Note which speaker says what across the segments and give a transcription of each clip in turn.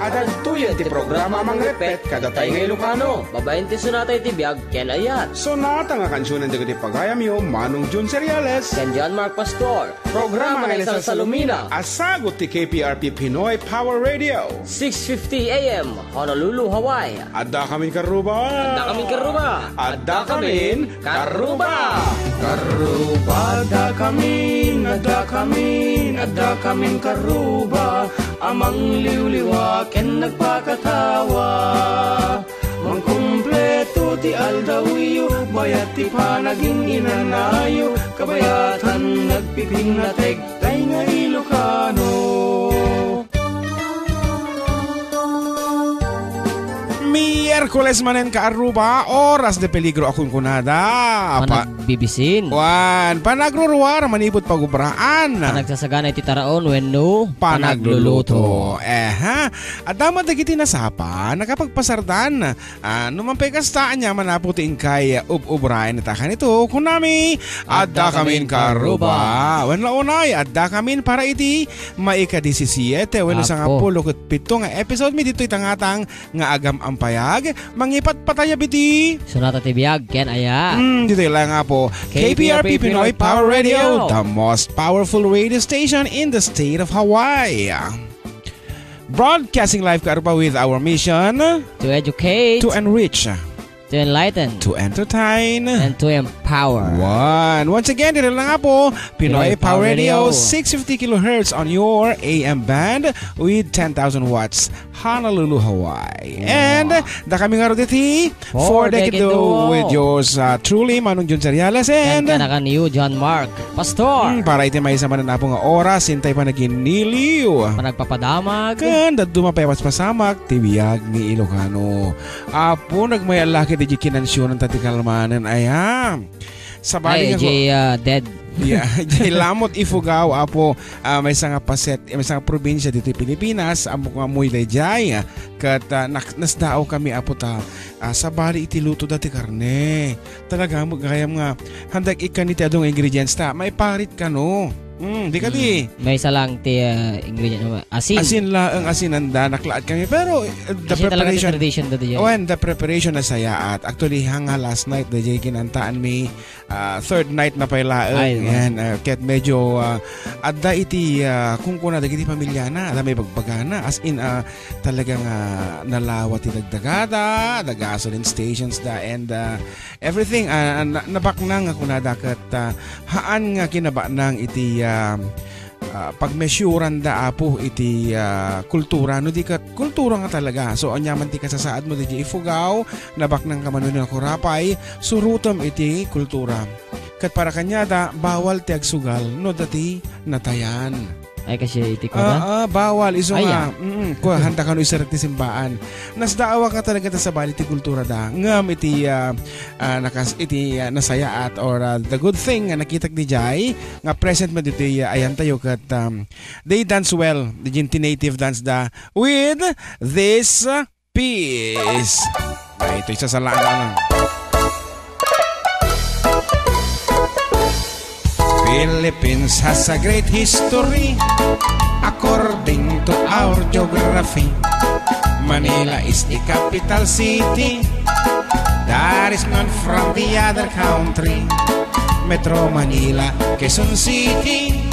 Speaker 1: Adag tuyan ti programa mangrepet kada tayo ngay Ilocano.
Speaker 2: Babayin ti sunatay ti biyag ken ayat.
Speaker 1: Sonata nga kansyonan di pagayam yo Manong Jun Seriales.
Speaker 2: Ken John Mark Pastor.
Speaker 1: Programa ngay sa Salumina. Asagot ti KPRP Pinoy Power Radio.
Speaker 2: 6:50 AM, Honolulu, Hawaii.
Speaker 1: Adda kamin karuba.
Speaker 2: Adda kamin karuba.
Speaker 1: Adda kamin karuba.
Speaker 3: Karuba, adda kamin karuba. Amang liwliwa ken nagpakatawa. Mangkumpleto ti aldawiyo, bayat ti panaging inanayo, kabayatan nagpiping na tegtay nga Ilocano.
Speaker 1: Miyerkules manen ka Aruba, oras de peligro akong kunada.
Speaker 2: Panagbibisin.
Speaker 1: Wan, panagruruar, manipot pagubraan.
Speaker 2: Panagsasaganay ti taraon, wenno
Speaker 1: panagluluto. Ha? At damat nagiti nasapa, nakapagpasardan. Numampay kastaan niya manaputin kay ubrayan na takan ito. Kunami, adda kamin karuba. Wan launay, adda kamin para iti maika-17. Wan sa nga 17 nga episode mi dito itangatang nga agam ampayag. Mangipat pataya biti.
Speaker 2: Sunata ti biyag ken aya.
Speaker 1: Dito lang nga po. KPRP Pinoy Power Radio, the most powerful radio station in the state of Hawaii. Broadcasting live Karupa with our mission
Speaker 2: to educate,
Speaker 1: to enrich,
Speaker 2: to enlighten,
Speaker 1: to entertain,
Speaker 2: and to empower.
Speaker 1: Once again, dito lang nga po, Pinoy Power Radio, 650 kHz on your AM band with 10,000 watts, Honolulu, Hawaii. And the kami nga roditi, 4 decade with yours truly, Manong Jun Seriales, and
Speaker 2: kanaka niyo, John Mark Pastor.
Speaker 1: Para iti may sama na po nga oras, hintay pa naginiliw.
Speaker 2: Panagpapadamag.
Speaker 1: Kanda dumapewas pasamak, tibiyag ni Ilocano. Apo, nagmayalaki di kinansyon ng tatikalmanan, ayam. Sabali
Speaker 2: nga dead.
Speaker 1: Yeah, jay lamot Ifugao apo may nga paset, may nga probinsya dito sa Pilipinas, amo nga muy dayjay kat nasdao kami apo ta sabali iti luto dati karne. Talaga mo gayam nga handak ikan iti adong ingredients ta, may parit ka no. Di ka di.
Speaker 2: May isa lang ti ingredient naman. Asin.
Speaker 1: Asin lang, ang asin nanda, naklaat kami. Pero the preparation, the preparation na saya at actually hanga last night, the jay kinantaan mi third night na pailaeng. Yan, ket medyo adda iti kung kuna dagiti pamilya na, adda may bagbagana. As in, talagang nalawat ti dagdagada, the gasoline stations da, and everything, nabak na nga kuna dakat haan nga kinaba nang iti pagmesyuran da apo iti kultura no di ka kultura nga talaga. So anyaman ti kasasaad mo di Ifugao nabak ng kamanon na kurapay surutom iti kultura kat para kanyada bawal ti agsugal no dati natayan.
Speaker 2: Ay kasi iti ko na?
Speaker 1: Bawal. Iso nga. Handa ka no isarag ti simbaan. Nasdaawa ka talaga sa bali ti kultura da. Ngam iti nasayaat or the good thing nga nakita ni Jai nga present mo dito ayan tayo kat they dance well. The native dance da with this piece. Ay, ito isa sa langan. Philippines has a great history according to our geography. Manila is the capital city that is known from the other country. Metro Manila, Quezon City,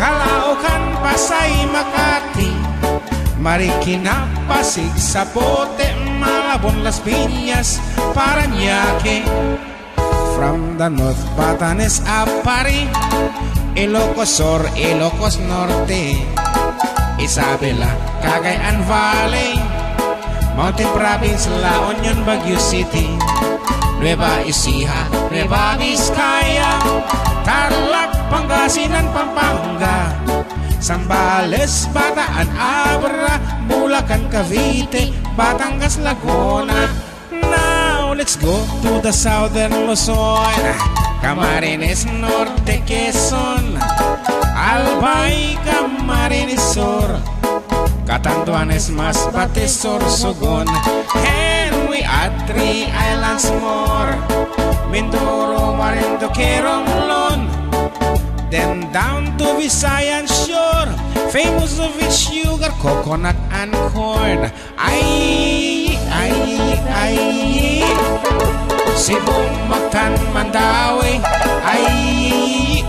Speaker 1: Caloocan, Pasay, Makati, Marikina, Pasig, Zapote, Malabon, Las Piñas, Parañaque. From the north, Batanes, Apari, Ilocos Sur, Ilocos Norte, Isabela, Cagayan Valley, Mountain Province, La Union, Baguio City, Nueva Ecija, Nueva Vizcaya, Tarlac, Pangasinan, Pampanga, Zambales, Bataan, Abra, Bulacan, Cavite, Batangas, Laguna. Let's go to the southern Luzon, Camarines Norte, Quezon, Albay, Camarines Sur, Catanduanes, Masbate, Sorsogon, and we add 3 islands more, Mindoro, Marinduque, Romblon, then down to Visayan Shore, famous of its sugar, coconut and corn. Ay, Cebu, Mactan, Mandawi. Ay,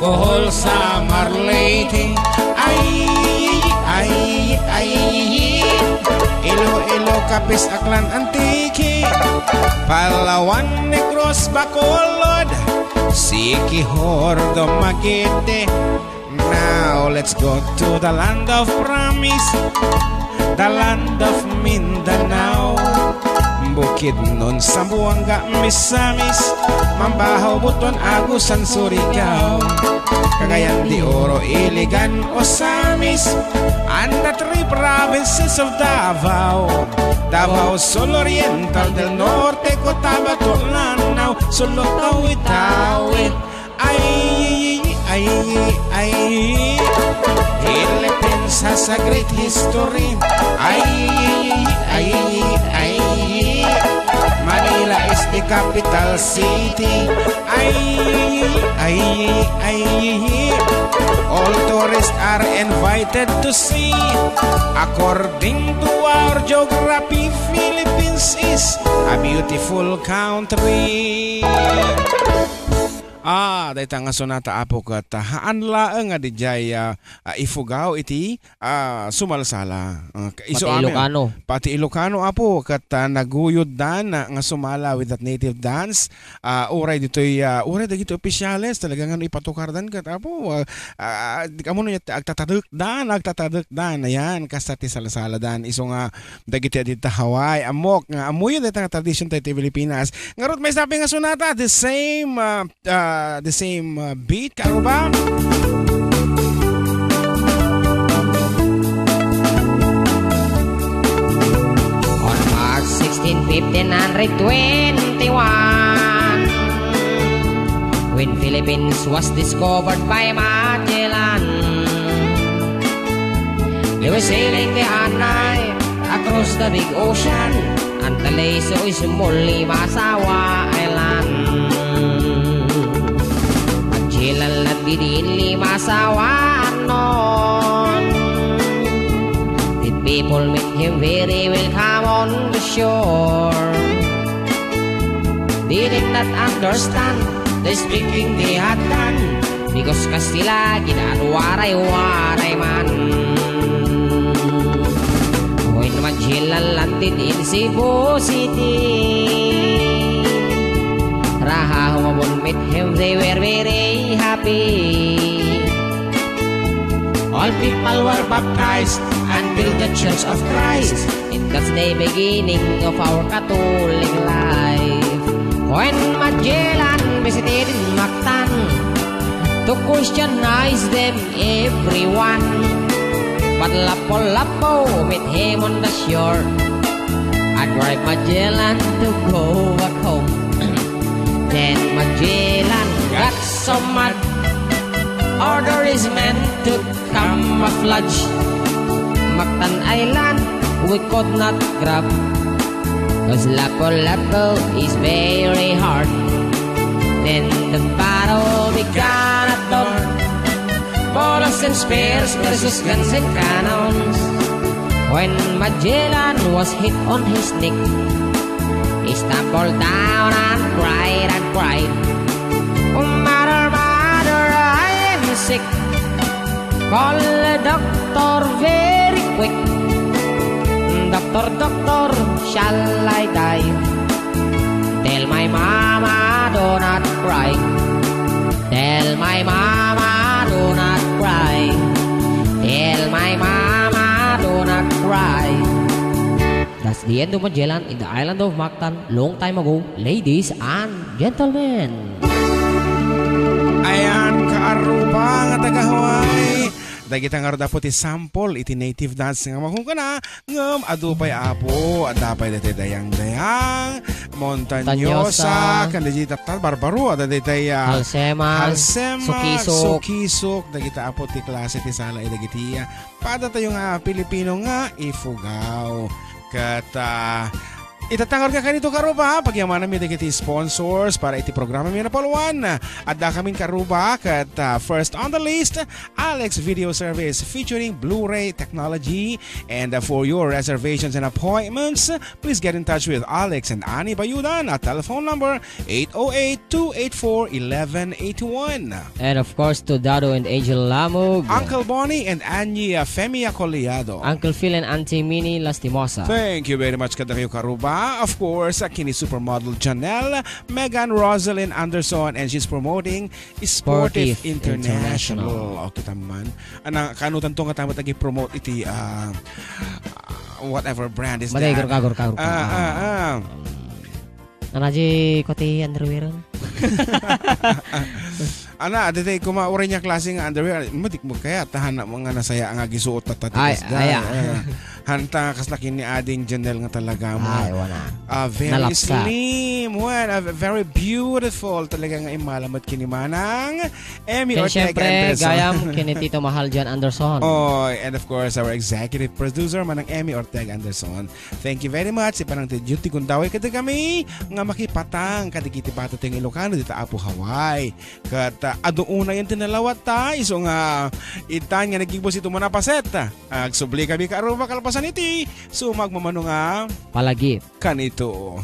Speaker 1: Bohol, Samar, Leyte. Ay, Iloilo, Capiz, Aklan, Antique. Palawan, Negros, Bacolod. Siquijor, Dumaguete. Now let's go to the land of promise, the land of Mindanao. Bukidnon, Zamboanga, Misamis, Mambahaw, Butuan, Agusan, Surigao, Cagayan de Oro, Iligan, Osamis, and the 3 provinces of Davao. Davao, Sur Oriental, del Norte, Cotabato, Lanao, Sulu, Tawi-Tawi. Ay, Philippines has a great history. Ay, Manila is the capital city. Ay, all tourists are invited to see. According to our geography, Philippines is a beautiful country. Dahil nga sonata apo kat haanla nga dijay Ifugao iti sumalsala.
Speaker 2: Iso pati Ilocano.
Speaker 1: Pati Ilocano apo kat naguyod dan nga sumala with that native dance. Uray dito'y dagito opisyales talaga nga ipatukar dan kat apo. Kamo no agtataduk dan ayan kasta ti salasala dan. Iso nga dagiti dito Hawaii amok nga amuyo dito nga tradisyon tayo ti Pilipinas. Ngarot may sabi nga sonata the same beat, karo ba?
Speaker 2: On March 16, 1521, when Philippines was discovered by Magellan, they were sailing the Anay across the big ocean until they saw Ismuli Masawa Island. Magellan at Didinli Masawaan noon. The people met him very welcome on the shore. They did not understand the speaking they had done, because Kastila ginanwaray-waray man. When Magellan landed in Cebu City, Raha who met him, they were very happy. All people were baptized and built the Church of Christ, and that's the beginning of our Catholic life. When Magellan visited Mactan to Christianize them everyone, but Lapu-Lapu met him on the shore and drive Magellan to go back home. Then Magellan got so mad, order his men to camouflage. Mactan Island we could not grab, cause Lapu-Lapu is very hard. Then the battle began at dawn, bolas and spears versus guns and cannons. When Magellan was hit on his neck, he stumbled down and cried and cried, "Oh, mother, mother, I am sick. Call the doctor very quick. Doctor, doctor, shall I die? Tell my mama do not cry. Tell my mama do not cry. Tell my mama do not cry." That's the end of Magellan in the island of Mactan long time ago, ladies and gentlemen.
Speaker 1: Ayan, kaaruba nga taga-Hawaii. Dagita nga rin po ti sample, iti native dance nga mahong ka na, ngam, adupay apo, adapay dati dayang-dayang, montanyosa, kandagita tal, barbaro, adatay
Speaker 2: halsema,
Speaker 1: sukisok, dagita apo ti klase ti sala, dagitiya, pada tayo nga Pilipino nga, Ifugao. Kata Itatangor ka kanito karuba, pagyamanan mi dagiti sponsors para iti programa mi na paluan. At da kamin karuba kat first on the list, Alex Video Service featuring Blu-ray technology. And for your reservations and appointments, please get in touch with Alex and Ani Bayudan at telephone number 808-284-1181.
Speaker 2: And of course to Dado and Angel Lamog,
Speaker 1: Uncle Bonnie and Angie Femia Colliado,
Speaker 2: Uncle Phil and Auntie Minnie Lastimosa.
Speaker 1: Thank you very much kada kayo karuba. Of course, kini supermodel Janelle Megan Rosalind Anderson, and she's promoting Sportive International. Okay taman. Ana kanutan to nga tamat agi-promote iti whatever brand is that.
Speaker 2: Gor ka. Nanaji koti underwear.
Speaker 1: Ana, dito kumaurin niya klaseng underwear. Matik mo kaya, tahan na mga nasaya nga gisuot at tatigas da. Hanta kas na kini ading Janelle nga talaga mo.
Speaker 2: Ay, wala.
Speaker 1: Very
Speaker 2: Nalapsa.
Speaker 1: slim. Very beautiful. Talaga nga imalamat kini manang Emmy
Speaker 2: Then
Speaker 1: Ortega
Speaker 2: syempre,
Speaker 1: Anderson.
Speaker 2: gayam kini Tito Mahal Jan Anderson.
Speaker 1: Oh, and of course, our executive producer manang Emmy Ortega Anderson. Thank you very much. Ipanang duty kung daway kada kami nga makipatang kadigiti bato ting Ilocano dito Apo Hawaii. Kat aduuna yung tinalawat ta iso nga itan nga nagigibos ito manapaset. Agsubli kami karuba kalpasan iti. So magmamano nga
Speaker 2: Palagi.
Speaker 1: kanito.